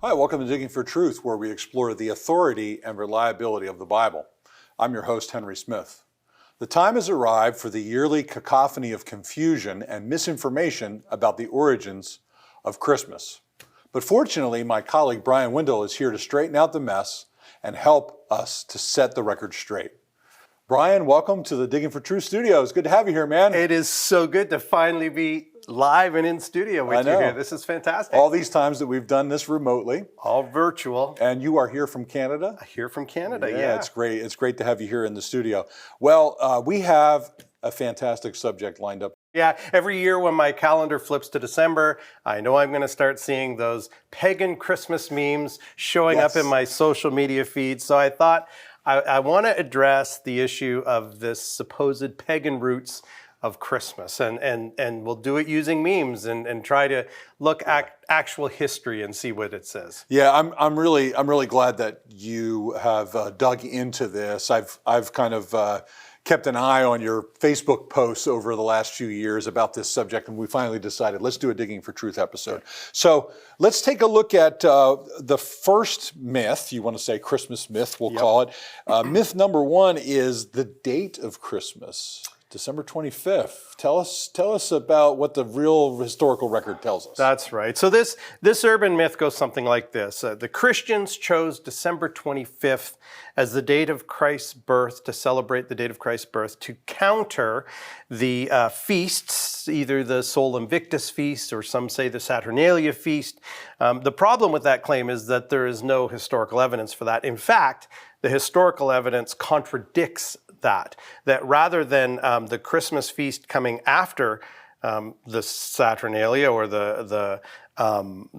Hi, welcome to Digging for Truth, where we explore the authority and reliability of the Bible. I'm your host, Henry Smith. The time has arrived for the yearly cacophony of confusion and misinformation about the origins of Christmas. But fortunately, my colleague Bryan Windle is here to straighten out the mess and help us to set the record straight. Bryan, welcome to the Digging for Truth studios. Good to have you here, man. It is so good to finally be live and in studio with you here. This is fantastic. All these times that we've done this remotely. All virtual. And you are here from Canada? Here from Canada, yeah. It's great. It's great to have you here in the studio. Well, we have a fantastic subject lined up. Yeah, every year when my calendar flips to December, I know I'm going to start seeing those pagan Christmas memes showing up in my social media feed. So I thought I want to address the issue of this supposed pagan roots of Christmas, and we'll do it using memes and try to look at actual history and see what it says. Yeah, I'm really glad that you have dug into this. I've kind of kept an eye on your Facebook posts over the last few years about this subject, and we finally decided let's do a Digging for Truth episode. So let's take a look at the first myth. You want to say Christmas myth? We'll call it. Myth number one is the date of Christmas. December 25th. Tell us about what the real historical record tells us. That's right. So this urban myth goes something like this. The Christians chose December 25th as the date of Christ's birth, to celebrate the date of Christ's birth, to counter the feasts, either the Sol Invictus feast or some say the Saturnalia feast. The problem with that claim is that there is no historical evidence for that. In fact, the historical evidence contradicts that rather than the Christmas feast coming after the Saturnalia or the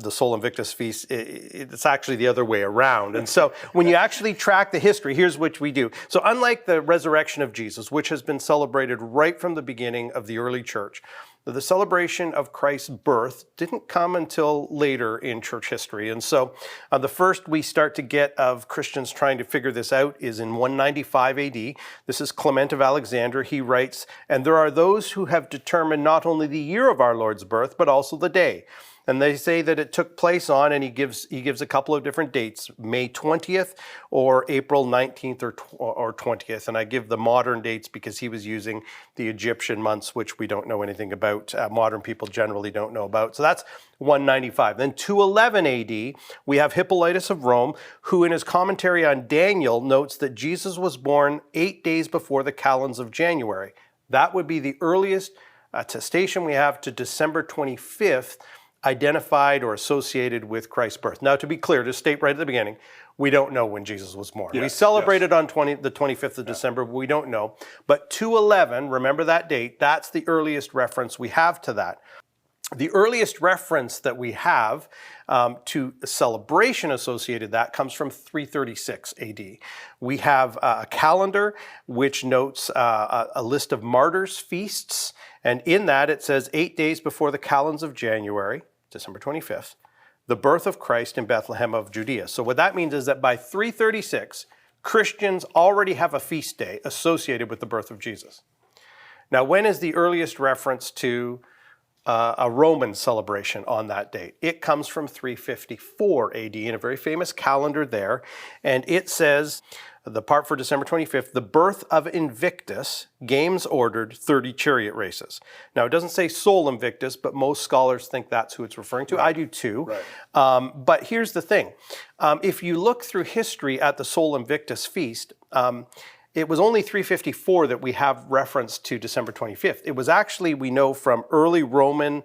Sol Invictus feast, it's actually the other way around. And so when you actually track the history, here's what we do. So unlike the resurrection of Jesus, which has been celebrated right from the beginning of the early church, the celebration of Christ's birth didn't come until later in church history. And so the first we start to get of Christians trying to figure this out is in 195 AD. This is Clement of Alexandria. He writes, "And there are those who have determined not only the year of our Lord's birth, but also the day. And they say that it took place on," and he gives a couple of different dates, May 20th or April 19th or 20th. And I give the modern dates because he was using the Egyptian months, which we don't know anything about. Modern people generally don't know about. So that's 195. Then 211 AD, we have Hippolytus of Rome, who in his commentary on Daniel notes that Jesus was born 8 days before the calends of January. That would be the earliest attestation we have to December 25th, identified or associated with Christ's birth. Now, to be clear, to state right at the beginning, we don't know when Jesus was born. We celebrated on the 25th of December, but we don't know. But 211, remember that date, that's the earliest reference we have to that. The earliest reference that we have to a celebration associated that comes from 336 AD. We have a calendar which notes a list of martyrs' feasts, and in that it says 8 days before the calends of January, December 25th, the birth of Christ in Bethlehem of Judea. So what that means is that by 336, Christians already have a feast day associated with the birth of Jesus. Now, when is the earliest reference to a Roman celebration on that date? It comes from 354 AD in a very famous calendar there, and it says, the part for December 25th, the birth of Invictus, games ordered 30 chariot races. Now, it doesn't say Sol Invictus, but most scholars think that's who it's referring to. I do too. But here's the thing. If you look through history at the Sol Invictus feast, it was only 354 that we have reference to December 25th. It was actually, we know from early Roman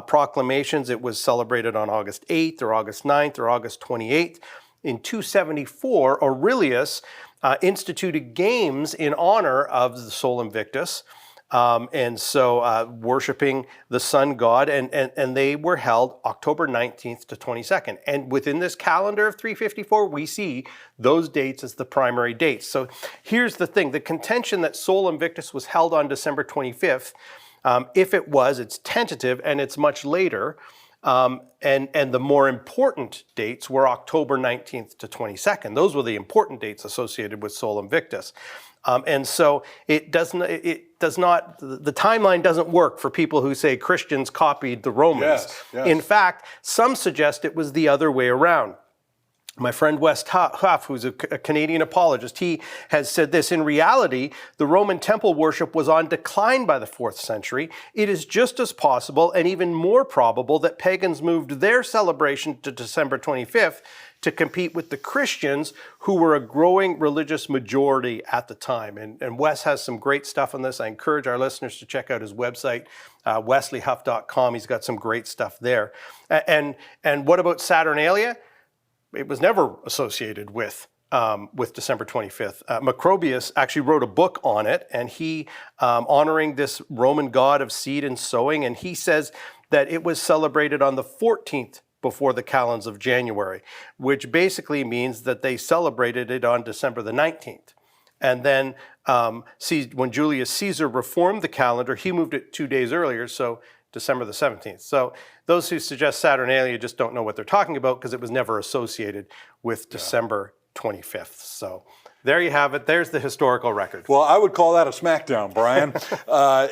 proclamations, it was celebrated on August 8th or August 9th or August 28th. In 274, Aurelius instituted games in honor of the Sol Invictus, and so worshiping the sun god, and they were held October 19th to 22nd. And within this calendar of 354, we see those dates as the primary dates. So here's the thing, the contention that Sol Invictus was held on December 25th, if it was, it's tentative and it's much later. And the more important dates were October 19th to 22nd. Those were the important dates associated with Sol Invictus. And so it does not, the timeline doesn't work for people who say Christians copied the Romans. Yes. In fact, some suggest it was the other way around. My friend Wes Huff, who's a Canadian apologist, he has said this: in reality, the Roman temple worship was on decline by the 4th century. It is just as possible and even more probable that pagans moved their celebration to December 25th to compete with the Christians, who were a growing religious majority at the time. And Wes has some great stuff on this. I encourage our listeners to check out his website, wesleyhuff.com. He's got some great stuff there. And what about Saturnalia? It was never associated with December 25th. Macrobius actually wrote a book on it, and he honoring this Roman god of seed and sowing, and he says that it was celebrated on the 14th before the calends of January, which basically means that they celebrated it on December the 19th. And then when Julius Caesar reformed the calendar, he moved it 2 days earlier, so December the 17th. So those who suggest Saturnalia just don't know what they're talking about, because it was never associated with December 25th. So there you have it. There's the historical record. Well, I would call that a smackdown, Brian.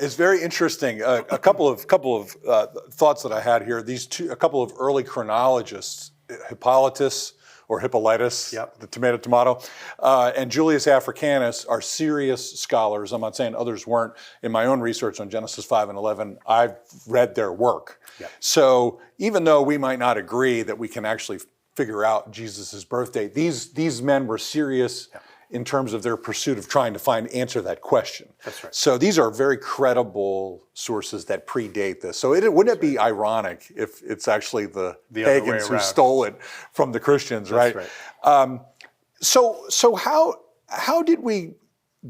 It's very interesting. A couple of thoughts that I had here. A couple of early chronologists, Hippolytus or Hippolytus, the tomato, and Julius Africanus are serious scholars. I'm not saying others weren't. In my own research on Genesis 5 and 11, I've read their work. So even though we might not agree that we can actually figure out Jesus' birth date, these men were serious in terms of their pursuit of trying to answer that question. That's right. So these are very credible sources that predate this. So wouldn't it be ironic if it's actually the pagans who stole it from the Christians, right? That's right. So how did we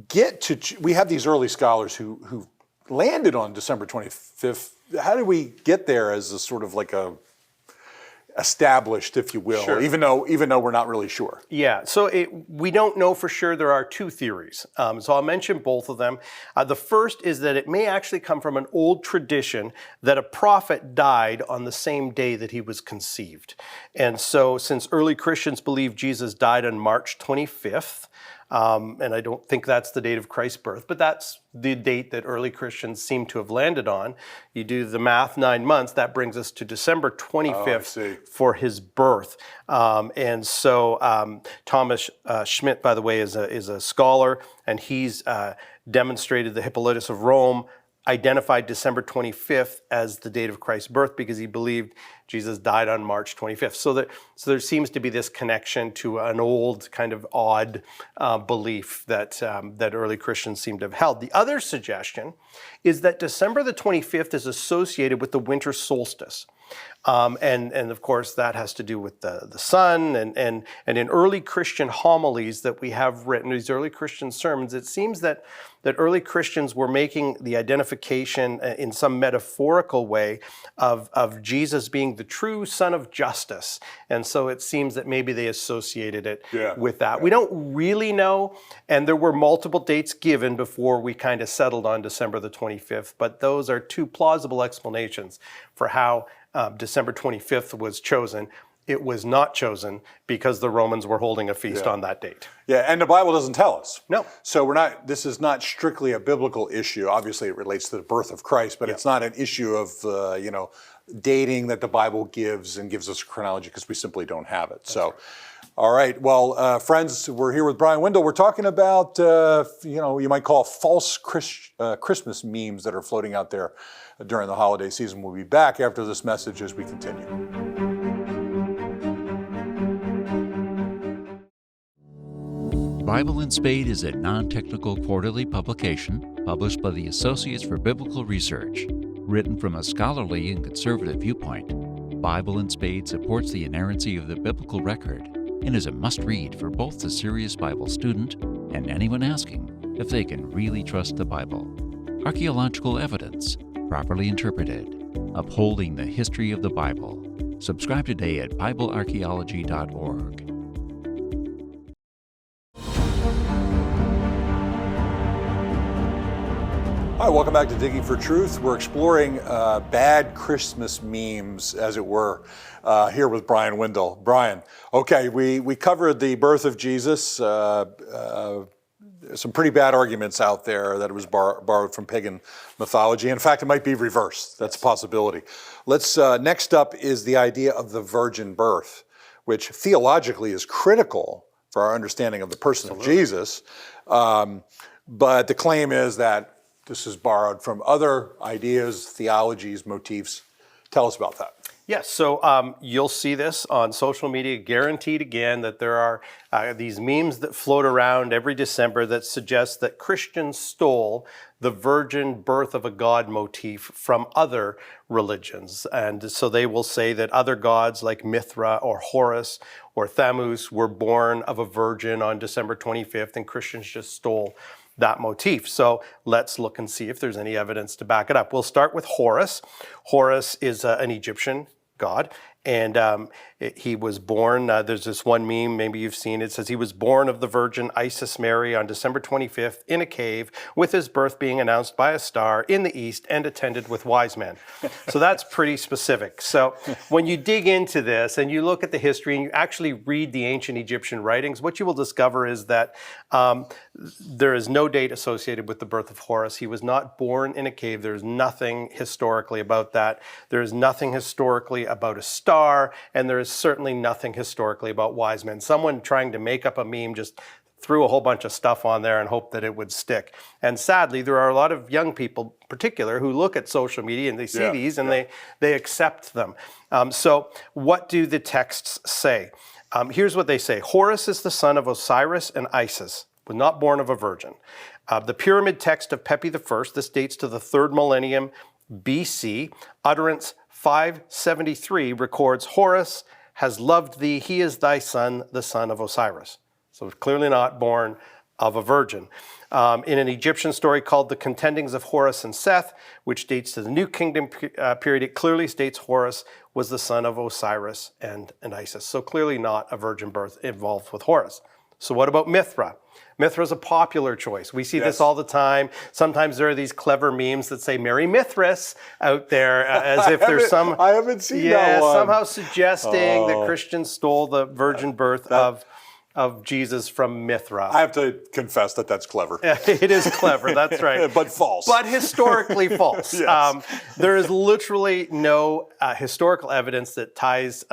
get to? We have these early scholars who landed on December 25th. How did we get there as a sort of like a established, if you will, Sure. even though we're not really sure? Yeah, so we don't know for sure. There are two theories. So I'll mention both of them. The first is that it may actually come from an old tradition that a prophet died on the same day that he was conceived. And so since early Christians believe Jesus died on March 25th, and I don't think that's the date of Christ's birth, but that's the date that early Christians seem to have landed on. You do the math, 9 months, that brings us to December 25th for his birth. And so Thomas Schmidt, by the way, is a scholar, and he's demonstrated the Hippolytus of Rome identified December 25th as the date of Christ's birth because he believed Jesus died on March 25th. So there seems to be this connection to an old kind of odd belief that early Christians seem to have held. The other suggestion is that December the 25th is associated with the winter solstice. And of course, that has to do with the sun. And in early Christian homilies that we have written, these early Christian sermons, it seems that early Christians were making the identification in some metaphorical way of Jesus being the true son of justice. And so it seems that maybe they associated it with that. We don't really know. And there were multiple dates given before we kind of settled on December the 25th. But those are two plausible explanations for how December 25th was chosen. It was not chosen because the Romans were holding a feast on that date. Yeah, and the Bible doesn't tell us. No. So this is not strictly a biblical issue. Obviously, it relates to the birth of Christ, but it's not an issue of, dating that the Bible gives us a chronology because we simply don't have it. That's right. All right. Well, friends, we're here with Bryan Windle. We're talking about, you might call false Christmas memes that are floating out there during the holiday season. We'll be back after this message as we continue. Bible and Spade is a non-technical quarterly publication published by the Associates for Biblical Research. Written from a scholarly and conservative viewpoint, Bible and Spade supports the inerrancy of the biblical record and is a must-read for both the serious Bible student and anyone asking if they can really trust the Bible. Archaeological evidence, properly interpreted, upholding the history of the Bible. Subscribe today at BibleArchaeology.org. Hi, welcome back to Digging for Truth. We're exploring bad Christmas memes, as it were, here with Bryan Windle. Bryan, okay, we covered the birth of Jesus. Some pretty bad arguments out there that it was borrowed from pagan mythology. In fact, it might be reversed. That's a possibility. Let's next up is the idea of the virgin birth. which theologically is critical for our understanding of the person of Jesus. But the claim is that this is borrowed from other ideas, theologies, motifs. Tell us about that. Yes, so you'll see this on social media, guaranteed again, that there are these memes that float around every December that suggest that Christians stole the virgin birth of a god motif from other religions. And so they will say that other gods like Mithra or Horus or Tammuz were born of a virgin on December 25th, and Christians just stole that motif. So let's look and see if there's any evidence to back it up. We'll start with Horus. Horus is an Egyptian god, and he was born, there's this one meme, maybe you've seen it, says he was born of the Virgin Isis Mary on December 25th in a cave, with his birth being announced by a star in the east and attended with wise men. So that's pretty specific. So when you dig into this and you look at the history and you actually read the ancient Egyptian writings, what you will discover is that there is no date associated with the birth of Horus. He was not born in a cave. There's nothing historically about that. There is nothing historically about a star, and there is certainly nothing historically about wise men. Someone trying to make up a meme just threw a whole bunch of stuff on there and hoped that it would stick. And sadly, there are a lot of young people in particular who look at social media and they see these and they accept them. So what do the texts say? Here's what they say. Horus is the son of Osiris and Isis, was not born of a virgin. The pyramid text of Pepi I, this dates to the 3rd millennium BC, utterance 573 records, Horus has loved thee, he is thy son, the son of Osiris. So clearly not born of a virgin. In an Egyptian story called The Contendings of Horus and Seth, which dates to the New Kingdom period, it clearly states Horus was the son of Osiris and Isis. So clearly not a virgin birth involved with Horus. So what about Mithra? Mithra is a popular choice. We see this all the time. Sometimes there are these clever memes that say Mary Mithras out there as if there's some... I haven't seen that one. Somehow suggesting that Christians stole the virgin birth of Jesus from Mithra. I have to confess that that's clever. It is clever, that's right. But false. But historically false. Yes. There is literally no historical evidence that ties...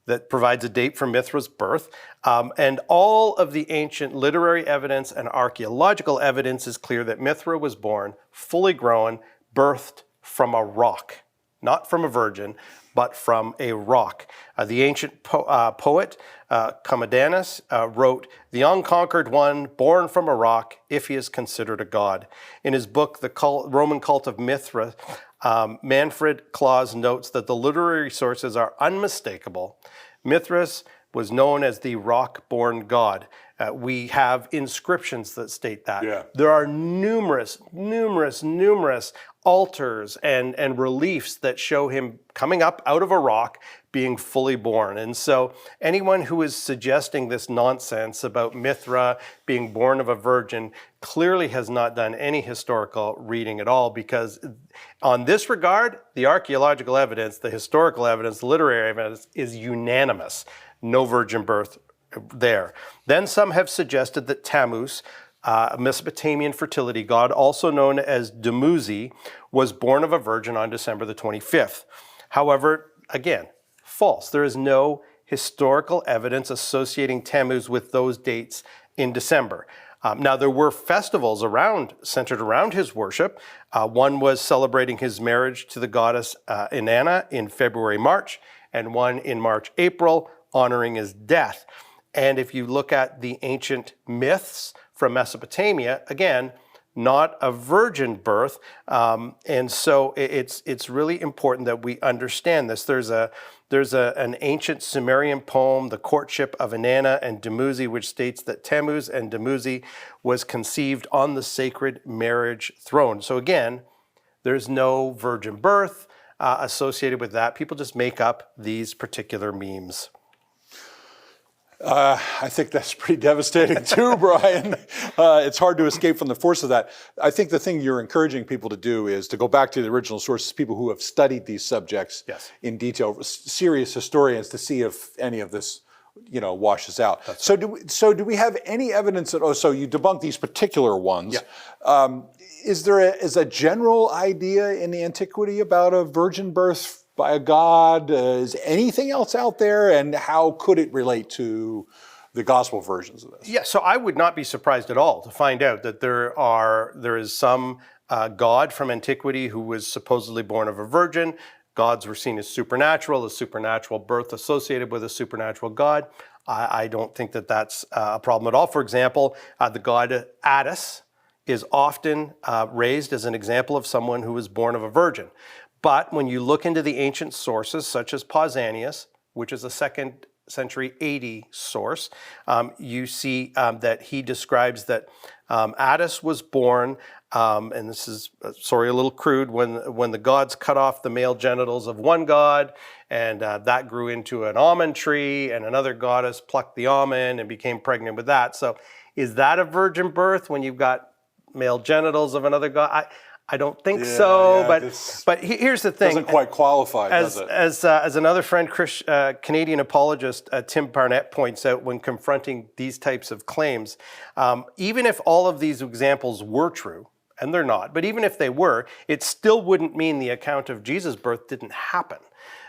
that provides a date for Mithra's birth. And all of the ancient literary evidence and archaeological evidence is clear that Mithra was born, fully grown, birthed from a rock. Not from a virgin, but from a rock. The ancient poet Commodus wrote, "The unconquered one, born from a rock, if he is considered a god." In his book, The Roman Cult of Mithra, Manfred Claus notes that the literary sources are unmistakable. Mithras was known as the rock-born god. We have inscriptions that state that. Yeah. There are numerous altars and reliefs that show him coming up out of a rock, being fully born. And so anyone who is suggesting this nonsense about Mithra being born of a virgin clearly has not done any historical reading at all, because on this regard, the archaeological evidence, the historical evidence, the literary evidence is unanimous. No virgin birth there. Then some have suggested that Tammuz, a Mesopotamian fertility god, also known as Dumuzi, was born of a virgin on December the 25th. However, again, false. There is no historical evidence associating Tammuz with those dates in December. Now, there were festivals centered around his worship. One was celebrating his marriage to the goddess Inanna in February, March, and one in March, April, honoring his death. And if you look at the ancient myths from Mesopotamia, again, not a virgin birth. And so it's really important that we understand this. There's an ancient Sumerian poem, The Courtship of Inanna and Dumuzi, which states that Tammuz and Dumuzi was conceived on the sacred marriage throne. So again, there's no virgin birth associated with that. People just make up these particular memes. I think that's pretty devastating too, Brian. It's hard to escape from the force of that. I think the thing you're encouraging people to do is to go back to the original sources, people who have studied these subjects in detail, serious historians, to see if any of this, washes out. So do we have any evidence that, so you debunk these particular ones. Yeah. Is there a general idea in the antiquity about a virgin birth by a god? Is anything else out there? And how could it relate to the gospel versions of this? Yeah, so I would not be surprised at all to find out that there is some god from antiquity who was supposedly born of a virgin. Gods were seen as supernatural, a supernatural birth associated with a supernatural god. I don't think that that's a problem at all. For example, the god Attis is often raised as an example of someone who was born of a virgin. But when you look into the ancient sources, such as Pausanias, which is a 2nd century AD source, you see that he describes that Attis was born, and this is, a little crude, when the gods cut off the male genitals of one god, and that grew into an almond tree, and another goddess plucked the almond and became pregnant with that. So is that a virgin birth when you've got male genitals of another god? I don't think so, but here's the thing. Doesn't quite qualify, does it? As another friend, Canadian apologist Tim Barnett points out when confronting these types of claims, even if all of these examples were true, and they're not, but even if they were, it still wouldn't mean the account of Jesus' birth didn't happen.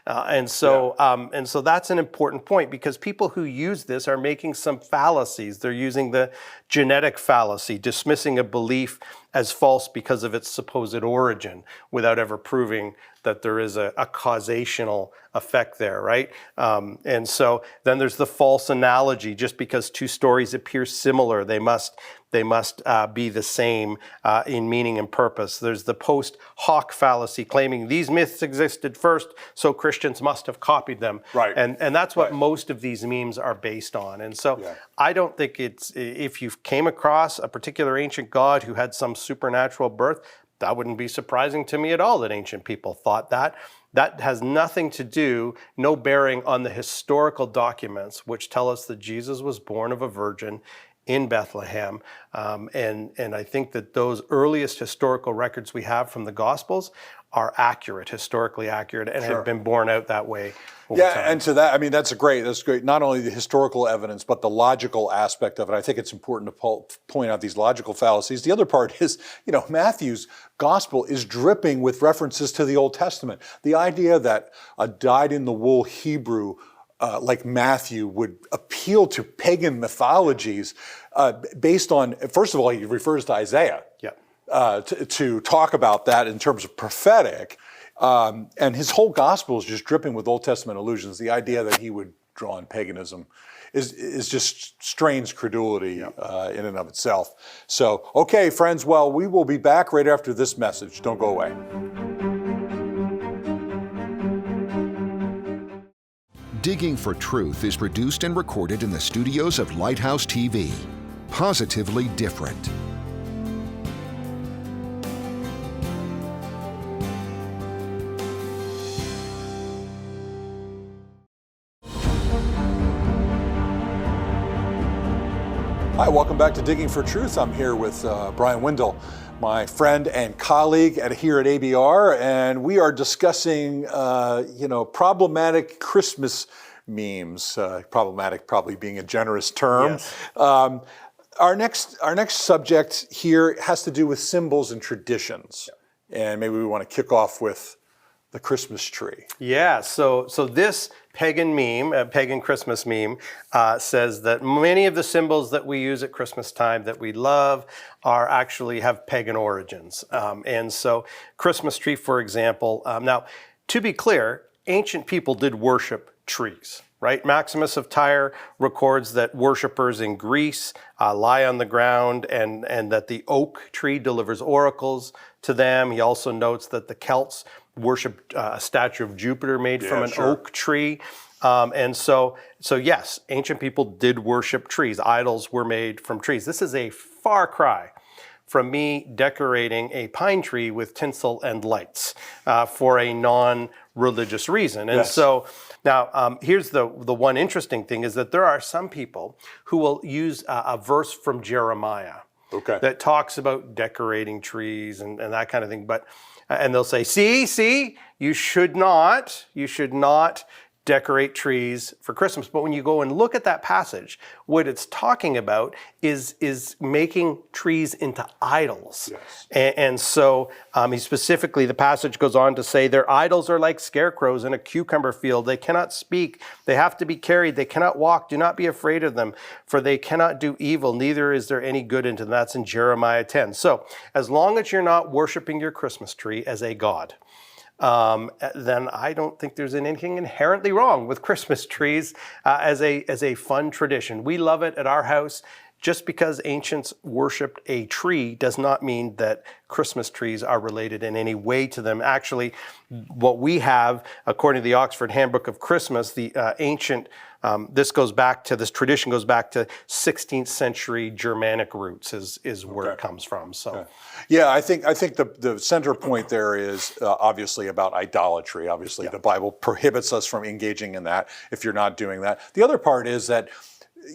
And so that's an important point, because people who use this are making some fallacies. They're using the genetic fallacy, dismissing a belief as false because of its supposed origin, without ever proving that there is a causational effect there, right? And so then there's the false analogy. Just because two stories appear similar, they must be the same in meaning and purpose. There's the post hoc fallacy, claiming these myths existed first, so Christians must have copied them. Right. And that's what most of these memes are based on. And so I don't think if you came across a particular ancient god who had some supernatural birth, that wouldn't be surprising to me at all that ancient people thought that. That has nothing to do, no bearing on the historical documents which tell us that Jesus was born of a virgin in Bethlehem. And I think that those earliest historical records we have from the Gospels are accurate, historically accurate, and have been borne out that way over time. And to that, I mean, that's great. Not only the historical evidence, but the logical aspect of it. I think it's important to point out these logical fallacies. The other part is, Matthew's gospel is dripping with references to the Old Testament. The idea that a dyed-in-the-wool Hebrew like Matthew would appeal to pagan mythologies based on, first of all, he refers to Isaiah. To talk about that in terms of prophetic. And his whole gospel is just dripping with Old Testament allusions. The idea that he would draw on paganism is just strains credulity in and of itself. So, okay, friends, well, we will be back right after this message. Don't go away. Digging for Truth is produced and recorded in the studios of Lighthouse TV. Positively different. Hi, welcome back to Digging for Truth. I'm here with Bryan Windle, my friend and colleague here at ABR, and we are discussing, problematic Christmas memes. Problematic probably being a generous term. Yes. Our next subject here has to do with symbols and traditions, and maybe we want to kick off with the Christmas tree. Yeah, so this pagan meme, pagan Christmas meme, says that many of the symbols that we use at Christmas time that we love actually have pagan origins. And so Christmas tree, for example, now to be clear, ancient people did worship trees, right? Maximus of Tyre records that worshippers in Greece lie on the ground and that the oak tree delivers oracles to them. He also notes that the Celts worshipped a statue of Jupiter made from an oak tree. And so yes, ancient people did worship trees. Idols were made from trees. This is a far cry from me decorating a pine tree with tinsel and lights for a non-religious reason. And so now here's the one interesting thing is that there are some people who will use a verse from Jeremiah that talks about decorating trees and that kind of thing. And they'll say, see, you should not decorate trees for Christmas. But when you go and look at that passage, what it's talking about is making trees into idols. Yes. And so he specifically, the passage goes on to say, their idols are like scarecrows in a cucumber field. They cannot speak. They have to be carried. They cannot walk. Do not be afraid of them, for they cannot do evil. Neither is there any good into them. That's in Jeremiah 10. So as long as you're not worshiping your Christmas tree as a god, then I don't think there's anything inherently wrong with Christmas trees as a fun tradition. We love it at our house. Just because ancients worshipped a tree does not mean that Christmas trees are related in any way to them. Actually, what we have, according to the Oxford Handbook of Christmas, the ancient, this tradition goes back to 16th century Germanic roots is where it comes from. So, okay. Yeah, I think the center point there is obviously about idolatry. Obviously, the Bible prohibits us from engaging in that if you're not doing that. The other part is that,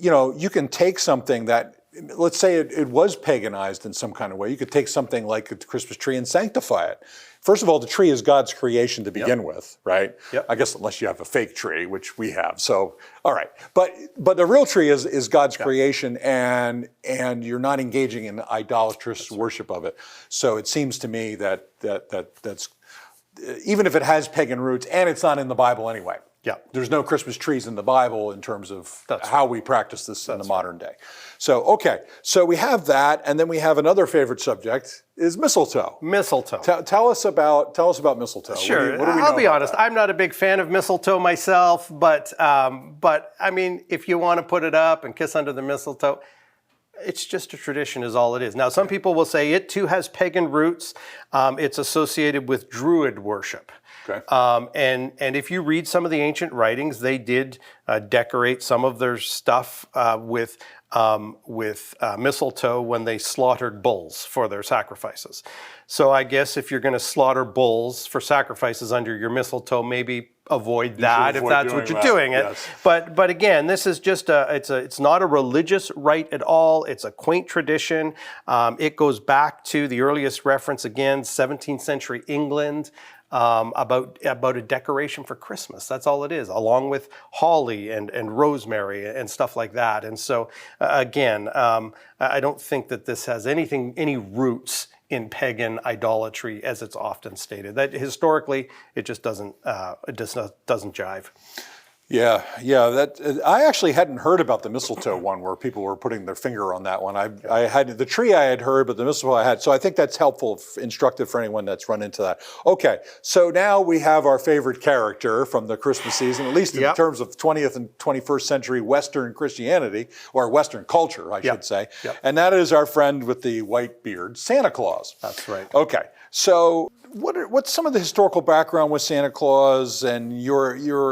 you know, you can take something that, let's say it was paganized in some kind of way. You could take something like a Christmas tree and sanctify it. First of all, the tree is God's creation to begin with, right? Yep. I guess unless you have a fake tree, which we have. So, all right. But the real tree is God's creation, and you're not engaging in idolatrous worship of it. So it seems to me that's even if it has pagan roots and it's not in the Bible anyway. Yeah. There's no Christmas trees in the Bible in terms of how we practice this in the modern day. So, okay. So we have that, and then we have another favorite subject is mistletoe. Mistletoe. Tell us about mistletoe. Sure. What do we I'll know be about honest. that? I'm not a big fan of mistletoe myself, but I mean, if you want to put it up and kiss under the mistletoe, it's just a tradition is all it is. Now, some people will say it too has pagan roots. It's associated with Druid worship. Okay. And if you read some of the ancient writings, they did decorate some of their stuff with mistletoe when they slaughtered bulls for their sacrifices. So I guess if you're going to slaughter bulls for sacrifices under your mistletoe, maybe avoid that if that's what you're doing. Yes. But again, this is just it's not a religious rite at all. It's a quaint tradition. It goes back to the earliest reference, again, 17th century England. About a decoration for Christmas. That's all it is, along with holly and rosemary and stuff like that. And so, again, I don't think that this has any roots in pagan idolatry, as it's often stated. That historically, it just doesn't jive. Yeah. That I actually hadn't heard about the mistletoe one where people were putting their finger on that one. I had the tree I had heard, but the mistletoe I had. So I think that's helpful, instructive for anyone that's run into that. Okay, so now we have our favorite character from the Christmas season, at least in terms of 20th and 21st century Western Christianity, or Western culture, I should say. Yep. And that is our friend with the white beard, Santa Claus. That's right. Okay, so what's some of the historical background with Santa Claus, and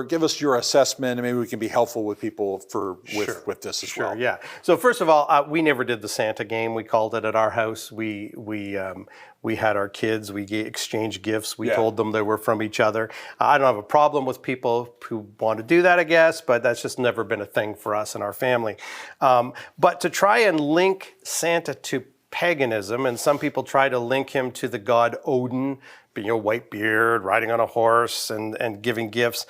give us your assessment, and maybe we can be helpful with people with this as well. Sure, yeah. So first of all, we never did the Santa game. We called it at our house. We had our kids. We exchanged gifts. We told them they were from each other. I don't have a problem with people who want to do that, I guess, but that's just never been a thing for us and our family. But to try and link Santa to paganism, and some people try to link him to the god Odin, being a white beard, riding on a horse, and giving gifts,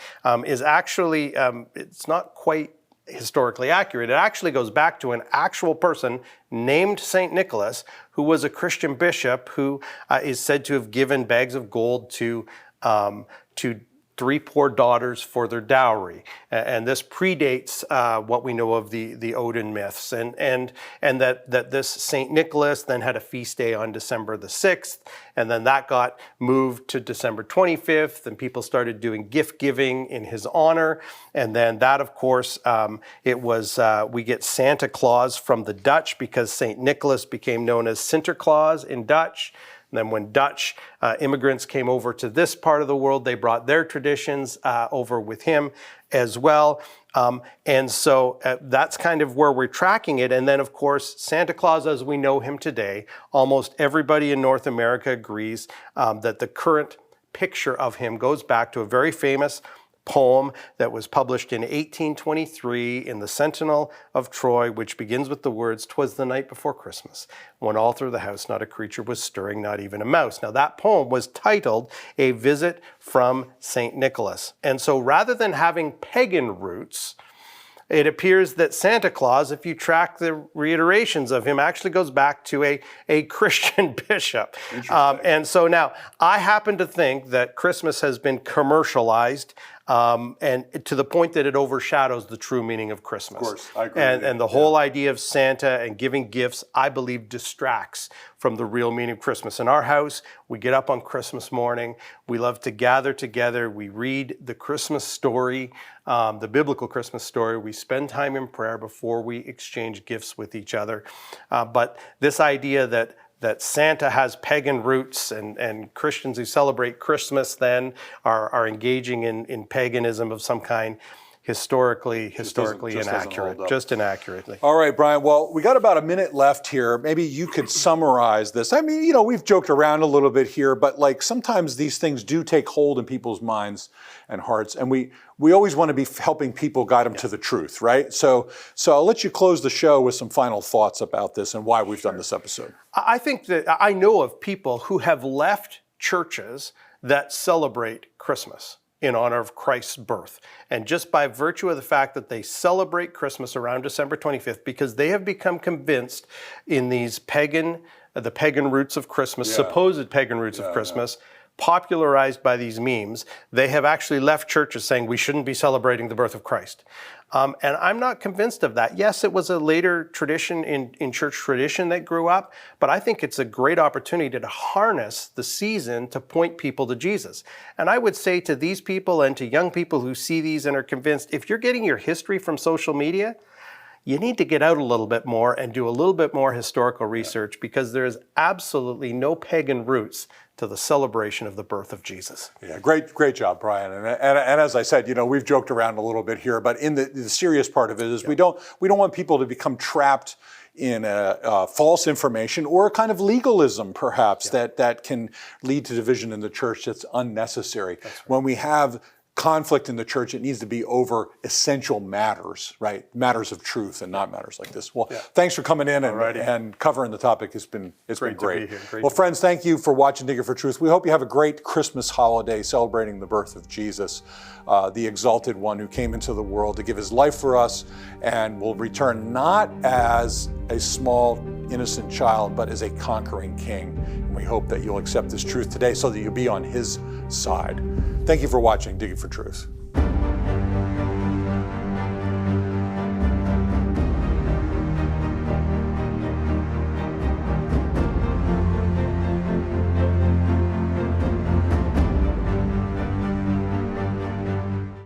is actually, it's not quite historically accurate. It actually goes back to an actual person named Saint Nicholas, who was a Christian bishop who is said to have given bags of gold to 3 poor daughters for their dowry, and this predates what we know of the Odin myths, and that this Saint Nicholas then had a feast day on December the 6th, and then that got moved to December 25th, and people started doing gift giving in his honor, and then that, of course, we get Santa Claus from the Dutch because Saint Nicholas became known as Sinterklaas in Dutch. And then when Dutch immigrants came over to this part of the world, they brought their traditions over with him as well. And so that's kind of where we're tracking it. And then, of course, Santa Claus, as we know him today, almost everybody in North America agrees that the current picture of him goes back to a very famous poem that was published in 1823 in the Sentinel of Troy, which begins with the words, "'Twas the night before Christmas, when all through the house not a creature was stirring, not even a mouse." Now that poem was titled A Visit from St. Nicholas. And so rather than having pagan roots, it appears that Santa Claus, if you track the reiterations of him, actually goes back to a Christian bishop. And so now, I happen to think that Christmas has been commercialized and to the point that it overshadows the true meaning of Christmas. Of course, I agree. And the whole idea of Santa and giving gifts, I believe, distracts from the real meaning of Christmas. In our house, we get up on Christmas morning. We love to gather together. We read the Christmas story, the biblical Christmas story. We spend time in prayer before we exchange gifts with each other. But this idea that Santa has pagan roots and Christians who celebrate Christmas then are engaging in paganism of some kind, historically inaccurate, just inaccurately. All right, Brian. Well, we got about a minute left here. Maybe you could summarize this. I mean, we've joked around a little bit here, but like sometimes these things do take hold in people's minds and hearts, and we always want to be helping people guide them to the truth, right? So I'll let you close the show with some final thoughts about this and why we've done this episode. I think that I know of people who have left churches that celebrate Christmas in honor of Christ's birth. And just by virtue of the fact that they celebrate Christmas around December 25th, because they have become convinced in these the pagan roots of Christmas, supposed pagan roots of Christmas, popularized by these memes, they have actually left churches saying we shouldn't be celebrating the birth of Christ. And I'm not convinced of that. Yes, it was a later tradition in church tradition that grew up, but I think it's a great opportunity to harness the season to point people to Jesus. And I would say to these people and to young people who see these and are convinced, if you're getting your history from social media, you need to get out a little bit more and do a little bit more historical research, because there is absolutely no pagan roots to the celebration of the birth of Jesus. Yeah, great job, Brian. And as I said, we've joked around a little bit here, but in the serious part of it is we don't want people to become trapped in false information or a kind of legalism, perhaps, that can lead to division in the church that's unnecessary. That's right. When we have conflict in the church, it needs to be over essential matters, right? Matters of truth and not matters like this. Well, thanks for coming in and covering the topic. It's been great. To be here. Well, friends, thank you for watching Digging for Truth. We hope you have a great Christmas holiday celebrating the birth of Jesus, the exalted one who came into the world to give his life for us and will return not as a small, innocent child, but as a conquering king. And we hope that you'll accept this truth today so that you'll be on his side. Thank you for watching Digging for Truth.